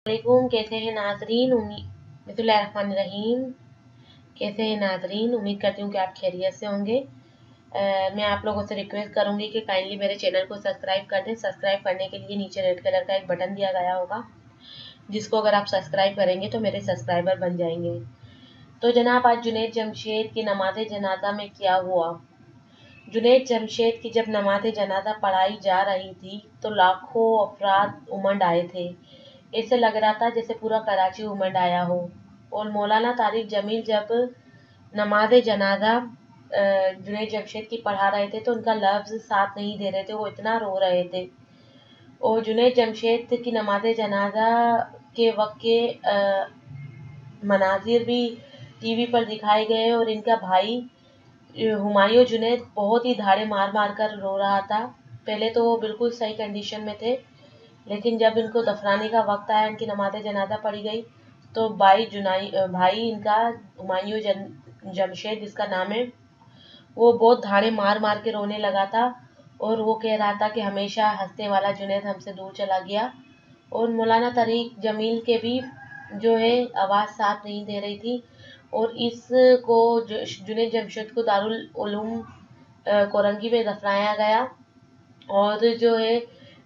वालेकुम, कैसे हैं नाजरीन। बिस्मिल्लाहिर्रहमानिर्रहीम। कैसे हैं नाजरीन, उम्मीद करती हूँ कि आप खैरियत से होंगे। मैं आप लोगों से रिक्वेस्ट करूंगी कि काइंडली मेरे चैनल को सब्सक्राइब कर दें। सब्सक्राइब करने के लिए नीचे रेड कलर का एक बटन दिया गया होगा, जिसको अगर आप सब्सक्राइब करेंगे तो मेरे सब्सक्राइबर बन जाएंगे। तो जनाब, आज जुनैद जमशेद की नमाज जनाजा में क्या हुआ। जुनैद जमशेद की जब नमाज जनाजा पढ़ाई जा रही थी तो लाखों अफराद उमड़ आए थे। ऐसे लग रहा था जैसे पूरा कराची उमड़ आया हो। और मौलाना तारिक जमील जब नमाज जनाजा जुनैद जमशेद की पढ़ा रहे थे तो उनका लफ्ज साथ नहीं दे रहे थे, वो इतना रो रहे थे। और जुनैद जमशेद की नमाज जनाजा के वक्त के मनाजिर भी टीवी पर दिखाए गए और इनका भाई हुमायूं जुनैद बहुत ही धाड़े मार मार कर रो रहा था। पहले तो वो बिल्कुल सही कंडीशन में थे, लेकिन जब इनको दफनाने का वक्त आया, इनकी नमाज जनाजा पढ़ी गई, तो भाई इनका हुमायूं जमशेद जिसका नाम है, वो बहुत धाड़े मार मार के रोने लगा था। और वो कह रहा था कि हमेशा हंसने वाला जुनैद हमसे दूर चला गया। और मौलाना तारिक जमील के भी जो है आवाज़ साथ नहीं दे रही थी। और इसको जुनैद जमशेद को दारुल उलूम कोरंगी में दफनाया गया। और जो है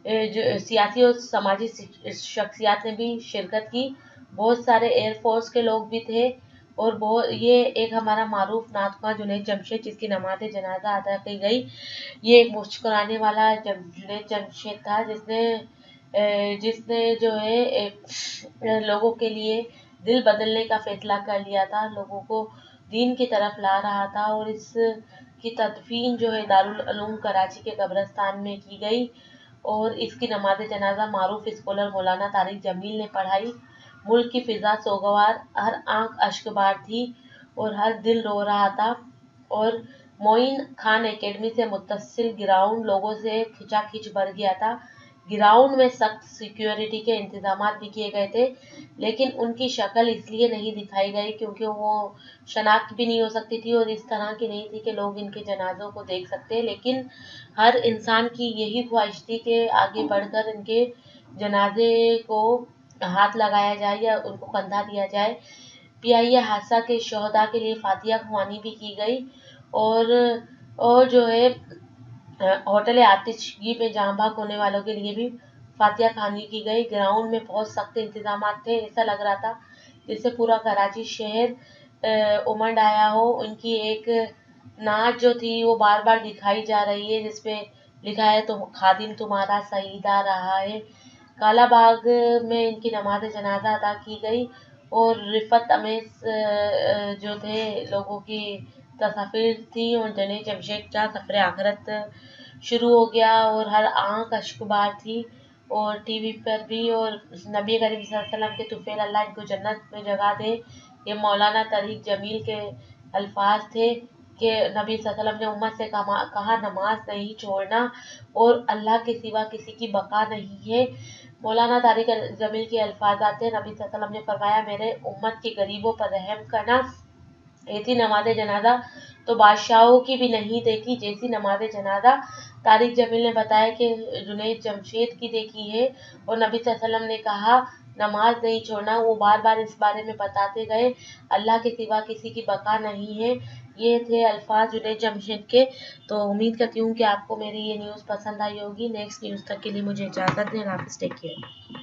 जो सियासी और समाजी शख्सियात ने भी शिरकत की। बहुत सारे एयरफोर्स के लोग भी थे। और ये एक हमारा मारूफ नातख्वां जुनैद जमशेद जिसकी नमाज जनाजा अदा की गई, ये एक मुस्कुराने वाला जुनैद जमशेद था जिसने जो है लोगों के लिए दिल बदलने का फैसला कर लिया था, लोगों को दीन की तरफ ला रहा था। और इसकी तदफीन जो है दारुल उलूम कराची के कब्रिस्तान में की गई। और इसकी नमाज जनाजा मारूफ स्कॉलर मौलाना तारिक जमील ने पढ़ाई। मुल्क की फिजा सोगवार, हर आंख अश्कबार थी और हर दिल रो रहा था। और मोइन खान एकेडमी से मुत्तसिल ग्राउंड लोगों से खिंचाखिंच भर गया था। ग्राउंड में सख्त सिक्योरिटी के इंतजाम भी किए गए थे, लेकिन उनकी शक्ल इसलिए नहीं दिखाई गई क्योंकि वो शनाख्त भी नहीं हो सकती थी और इस तरह की नहीं थी कि लोग इनके जनाजों को देख सकते। लेकिन हर इंसान की यही ख्वाहिश थी कि आगे बढ़कर इनके जनाजे को हाथ लगाया जाए या उनको कंधा दिया जाए। PIA हादसा के शहदा के लिए फातिया ख्वानी भी की गई। और जो है होटल आतिशगी में जहाँ भाग होने वालों के लिए भी फातिया खानी की गई। ग्राउंड में बहुत सख्त इंतजाम थे। ऐसा लग रहा था जिससे पूरा कराची शहर उमड़ आया हो। उनकी एक नाच जो थी वो बार बार दिखाई जा रही है, जिसपे लिखा है तो खादिम तुम्हारा शहीदा रहा है। काला बाग में इनकी नमाज जनाजा अदा की गई। और रिफत अमेज जो थे लोगों की तस्वीर थी। और जुनैद जमशेद का सफर आखिरत शुरू हो गया और हर आंख अश्कबार थी। और टीवी पर भी और नबी करीम सल्लल्लाहु अलैहि वसल्लम के तुफैल अल्लाह इनको जन्नत में जगह दे, ये मौलाना तारिक जमील के अल्फाज थे कि नबी सल्लल्लाहु अलैहि वसल्लम ने उम्मत से कहा नमाज नहीं छोड़ना और अल्लाह के सिवा किसी की बका नहीं है। मौलाना तारिक जमील के अल्फाज आते, नबी सल्लल्लाहु अलैहि वसल्लम ने फरमाया, मेरे उम्मत के गरीबों पर रहम करना। ऐसी नमाज जनाजा तो बादशाहों की भी नहीं देखी जैसी नमाज जनाजा तारिक जमील ने बताया कि जुनैद जमशेद की देखी है। और नबी सल्लल्लाहु अलैहि वसल्लम ने कहा नमाज नहीं छोड़ना। वो बार बार इस बारे में बताते गए, अल्लाह के सिवा किसी की बका नहीं है। ये थे अल्फाज जुनैद जमशेद के। तो उम्मीद करती हूँ कि आपको मेरी ये न्यूज़ पसंद आई होगी। नेक्स्ट न्यूज़ तक के लिए मुझे इजाज़त दें। हाफिज़, टेक केयर।